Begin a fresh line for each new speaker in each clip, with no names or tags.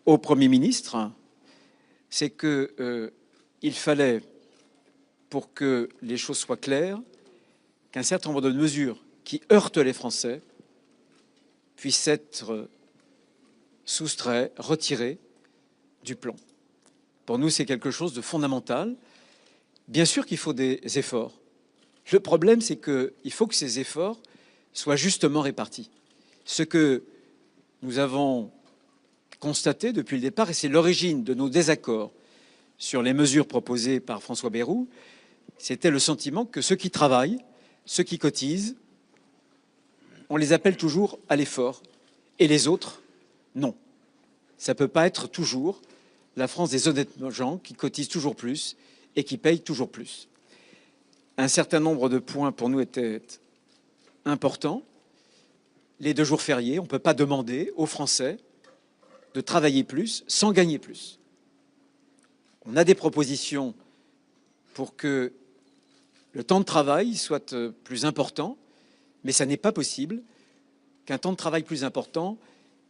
au Premier ministre, c'est que il fallait, pour que les choses soient claires, qu'un certain nombre de mesures qui heurtent les Français puissent être soustraits, retirés du plan. Pour nous, c'est quelque chose de fondamental. Bien sûr qu'il faut des efforts. Le problème, c'est qu'il faut que ces efforts soient justement répartis. Ce que nous avons constaté depuis le départ, et c'est l'origine de nos désaccords sur les mesures proposées par François Bayrou, c'était le sentiment que ceux qui travaillent, ceux qui cotisent, on les appelle toujours à l'effort, et les autres, non. Ça ne peut pas être toujours la France des honnêtes gens qui cotisent toujours plus et qui payent toujours plus. Un certain nombre de points pour nous étaient importants. Les 2 jours fériés, on ne peut pas demander aux Français de travailler plus sans gagner plus. On a des propositions pour que le temps de travail soit plus important, mais ça n'est pas possible qu'un temps de travail plus important,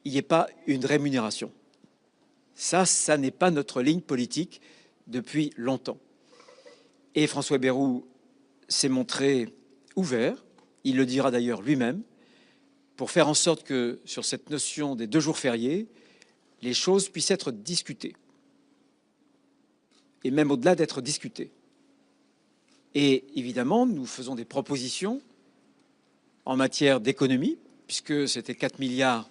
il n'y ait pas une rémunération. Ça n'est pas notre ligne politique depuis longtemps. Et François Bayrou s'est montré ouvert, il le dira d'ailleurs lui-même, pour faire en sorte que sur cette notion des 2 jours fériés, les choses puissent être discutées. Et même au-delà d'être discutées. Et évidemment, nous faisons des propositions en matière d'économie, puisque c'était 4 milliards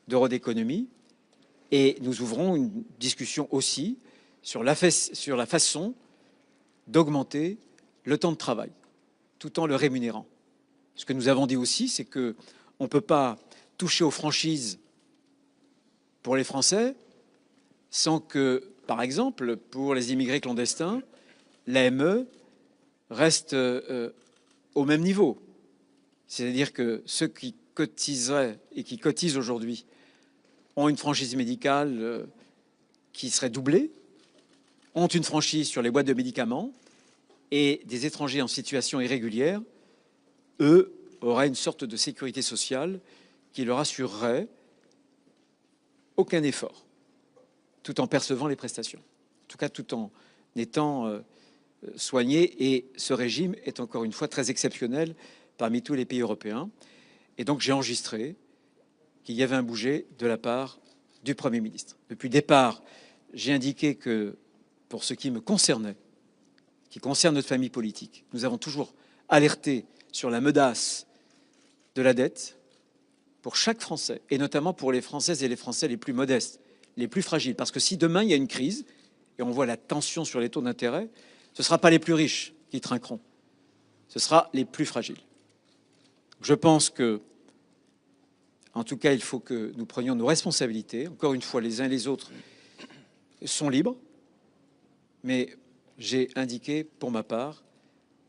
d'euros d'économie. Et nous ouvrons une discussion aussi sur la façon d'augmenter le temps de travail, tout en le rémunérant. Ce que nous avons dit aussi, c'est qu'on ne peut pas toucher aux franchises pour les Français sans que, par exemple, pour les immigrés clandestins, l'AME reste au même niveau. C'est-à-dire que ceux qui cotiseraient et qui cotisent aujourd'hui ont une franchise médicale qui serait doublée, ont une franchise sur les boîtes de médicaments, et des étrangers en situation irrégulière, eux, auraient une sorte de sécurité sociale qui leur assurerait aucun effort, tout en percevant les prestations. En tout cas, tout en étant soignés. Et ce régime est encore une fois très exceptionnel parmi tous les pays européens. Et donc, j'ai enregistré qu'il y avait un bouger de la part du Premier ministre. Depuis le départ, j'ai indiqué que, pour ce qui me concernait, qui concerne notre famille politique, nous avons toujours alerté sur la menace de la dette pour chaque Français, et notamment pour les Françaises et les Français les plus modestes, les plus fragiles. Parce que si demain il y a une crise, et on voit la tension sur les taux d'intérêt, ce ne sera pas les plus riches qui trinqueront, ce sera les plus fragiles. Je pense que, en tout cas, il faut que nous prenions nos responsabilités. Encore une fois, les uns et les autres sont libres, mais j'ai indiqué, pour ma part,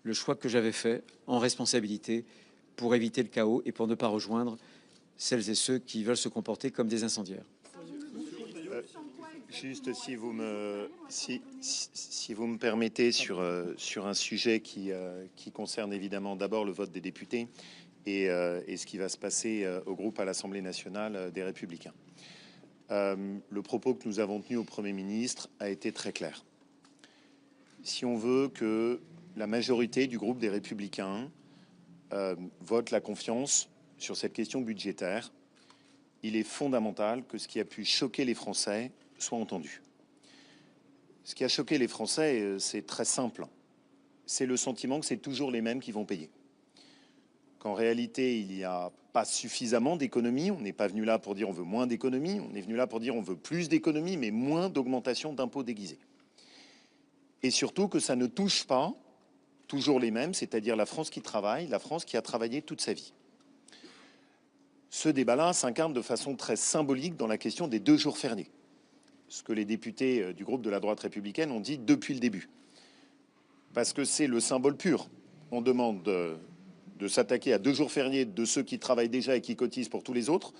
le choix que j'avais fait en responsabilité pour éviter le chaos et pour ne pas rejoindre celles et ceux qui veulent se comporter comme des incendiaires.
Juste si vous me permettez sur un sujet qui concerne évidemment d'abord le vote des députés et ce qui va se passer au groupe à l'Assemblée nationale des Républicains. Le propos que nous avons tenu au Premier ministre a été très clair. Si on veut que la majorité du groupe des Républicains vote la confiance sur cette question budgétaire, il est fondamental que ce qui a pu choquer les Français soit entendu. Ce qui a choqué les Français, c'est très simple. C'est le sentiment que c'est toujours les mêmes qui vont payer. Qu'en réalité, il n'y a pas suffisamment d'économies. On n'est pas venu là pour dire on veut moins d'économies. On est venu là pour dire on veut plus d'économies, mais moins d'augmentation d'impôts déguisés. Et surtout que ça ne touche pas toujours les mêmes, c'est-à-dire la France qui travaille, la France qui a travaillé toute sa vie. Ce débat-là s'incarne de façon très symbolique dans la question des 2 jours fériés. Ce que les députés du groupe de la droite républicaine ont dit depuis le début. Parce que c'est le symbole pur. On demande de s'attaquer à 2 jours fériés de ceux qui travaillent déjà et qui cotisent pour tous les autres.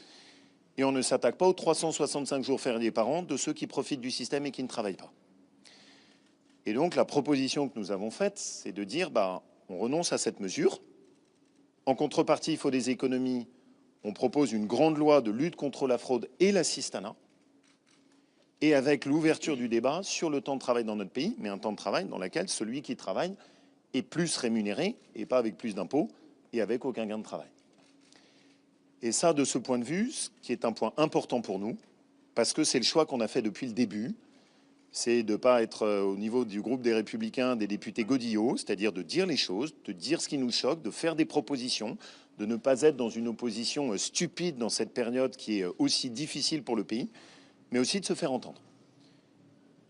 Et on ne s'attaque pas aux 365 jours fériés par an de ceux qui profitent du système et qui ne travaillent pas. Et donc la proposition que nous avons faite, c'est de dire on renonce à cette mesure. En contrepartie, il faut des économies. On propose une grande loi de lutte contre la fraude et l'assistanat. et avec l'ouverture du débat sur le temps de travail dans notre pays, mais un temps de travail dans lequel celui qui travaille est plus rémunéré et pas avec plus d'impôts et avec aucun gain de travail. Et ça, de ce point de vue, ce qui est un point important pour nous, parce que c'est le choix qu'on a fait depuis le début, c'est de ne pas être au niveau du groupe des Républicains, des députés godillots, c'est-à-dire de dire les choses, de dire ce qui nous choque, de faire des propositions, de ne pas être dans une opposition stupide dans cette période qui est aussi difficile pour le pays, mais aussi de se faire entendre.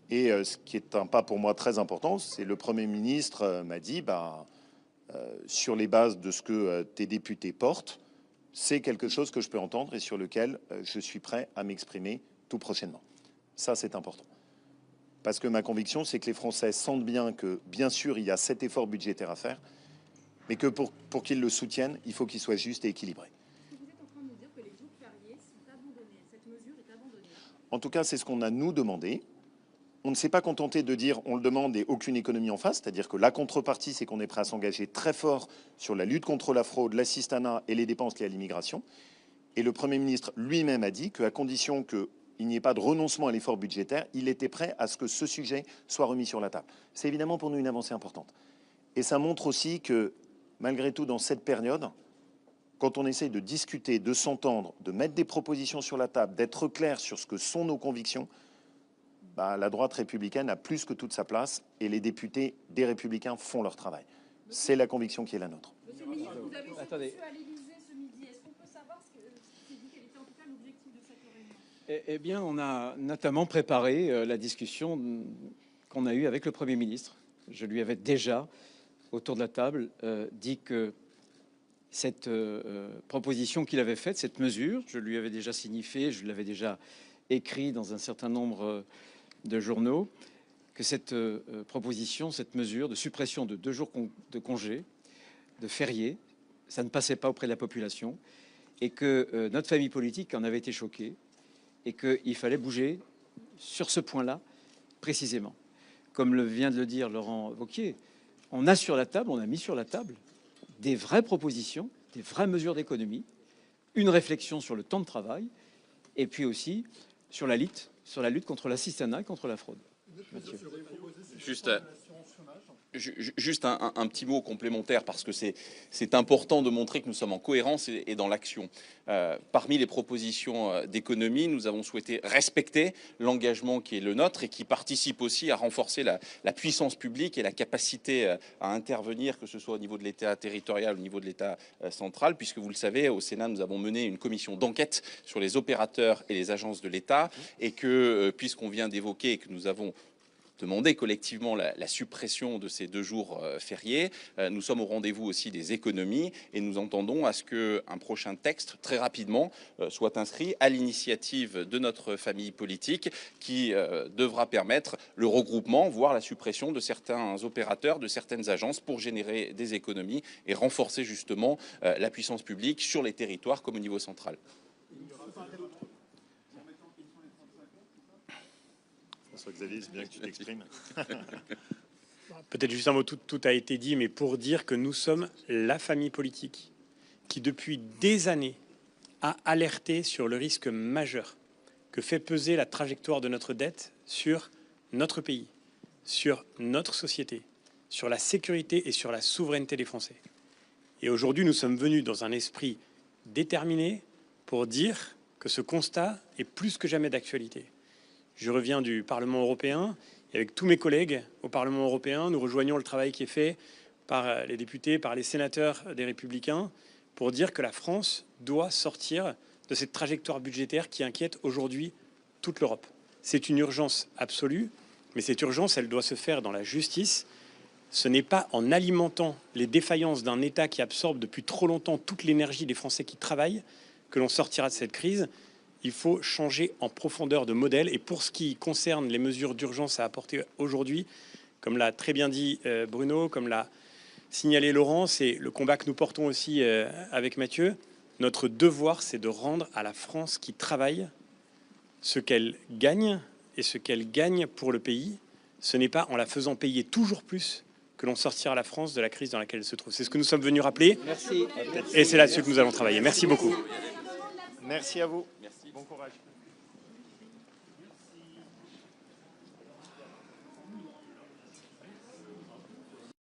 Et ce qui est un pas pour moi très important, c'est le Premier ministre m'a dit, sur les bases de ce que tes députés portent, c'est quelque chose que je peux entendre et sur lequel je suis prêt à m'exprimer tout prochainement. Ça, c'est important. Parce que ma conviction, c'est que les Français sentent bien que, bien sûr, il y a cet effort budgétaire à faire, mais que pour qu'ils le soutiennent, il faut qu'il soit juste et équilibré.
Vous êtes en train de nous dire que les jours fériés sont abandonnés. Cette mesure est abandonnée.
En tout cas, c'est ce qu'on a nous demandé. On ne s'est pas contenté de dire on le demande et aucune économie en face, c'est-à-dire que la contrepartie, c'est qu'on est prêt à s'engager très fort sur la lutte contre la fraude, l'assistanat et les dépenses liées à l'immigration. Et le Premier ministre lui-même a dit qu'à condition qu'il n'y ait pas de renoncement à l'effort budgétaire, il était prêt à ce que ce sujet soit remis sur la table. C'est évidemment pour nous une avancée importante. Et ça montre aussi que, malgré tout, dans cette période, quand on essaye de discuter, de s'entendre, de mettre des propositions sur la table, d'être clair sur ce que sont nos convictions, la droite républicaine a plus que toute sa place et les députés des Républicains font leur travail. C'est la conviction qui est la nôtre.
Monsieur le ministre, vous avez été reçu à l'Élysée ce midi. Est-ce qu'on peut savoir ce qui dit quel était en tout cas l'objectif de cette réunion?
Eh bien, on a notamment préparé la discussion qu'on a eue avec le Premier ministre. Je lui avais déjà, autour de la table, dit que cette proposition qu'il avait faite, cette mesure, je lui avais déjà signifié, je l'avais déjà écrit dans un certain nombre de journaux, que cette proposition, cette mesure de suppression de 2 jours de congé, de fériés, ça ne passait pas auprès de la population et que notre famille politique en avait été choquée et qu'il fallait bouger sur ce point-là précisément. Comme vient de le dire Laurent Wauquiez, on a sur la table, on a mis sur la table des vraies propositions, des vraies mesures d'économie, une réflexion sur le temps de travail et puis aussi sur la lutte contre l'assistanat et contre la fraude.
Juste un petit mot complémentaire, parce que c'est important de montrer que nous sommes en cohérence et dans l'action. Parmi les propositions d'économie, nous avons souhaité respecter l'engagement qui est le nôtre et qui participe aussi à renforcer la puissance publique et la capacité à intervenir, que ce soit au niveau de l'État territorial, au niveau de l'État central, puisque vous le savez, au Sénat, nous avons mené une commission d'enquête sur les opérateurs et les agences de l'État, et que, puisqu'on vient d'évoquer et que nous avons demander collectivement la suppression de ces 2 jours fériés. Nous sommes au rendez-vous aussi des économies et nous entendons à ce qu'un prochain texte, très rapidement, soit inscrit à l'initiative de notre famille politique qui devra permettre le regroupement, voire la suppression de certains opérateurs, de certaines agences pour générer des économies et renforcer justement la puissance publique sur les territoires comme au niveau central.
Xavier, c'est bien que tu t'exprimes.
Peut-être juste un mot, tout a été dit, mais pour dire que nous sommes la famille politique qui, depuis des années, a alerté sur le risque majeur que fait peser la trajectoire de notre dette sur notre pays, sur notre société, sur la sécurité et sur la souveraineté des Français. Et aujourd'hui, nous sommes venus dans un esprit déterminé pour dire que ce constat est plus que jamais d'actualité. Je reviens du Parlement européen et avec tous mes collègues au Parlement européen, nous rejoignons le travail qui est fait par les députés, par les sénateurs des Républicains pour dire que la France doit sortir de cette trajectoire budgétaire qui inquiète aujourd'hui toute l'Europe. C'est une urgence absolue, mais cette urgence, elle doit se faire dans la justice. Ce n'est pas en alimentant les défaillances d'un État qui absorbe depuis trop longtemps toute l'énergie des Français qui travaillent que l'on sortira de cette crise. Il faut changer en profondeur de modèle. Et pour ce qui concerne les mesures d'urgence à apporter aujourd'hui, comme l'a très bien dit Bruno, comme l'a signalé Laurent, c'est le combat que nous portons aussi avec Mathieu. Notre devoir, c'est de rendre à la France qui travaille ce qu'elle gagne et ce qu'elle gagne pour le pays. Ce n'est pas en la faisant payer toujours plus que l'on sortira la France de la crise dans laquelle elle se trouve. C'est ce que nous sommes venus rappeler.
Merci.
Et c'est là-dessus que nous allons travailler. Merci beaucoup.
Merci à vous. Merci. Bon courage.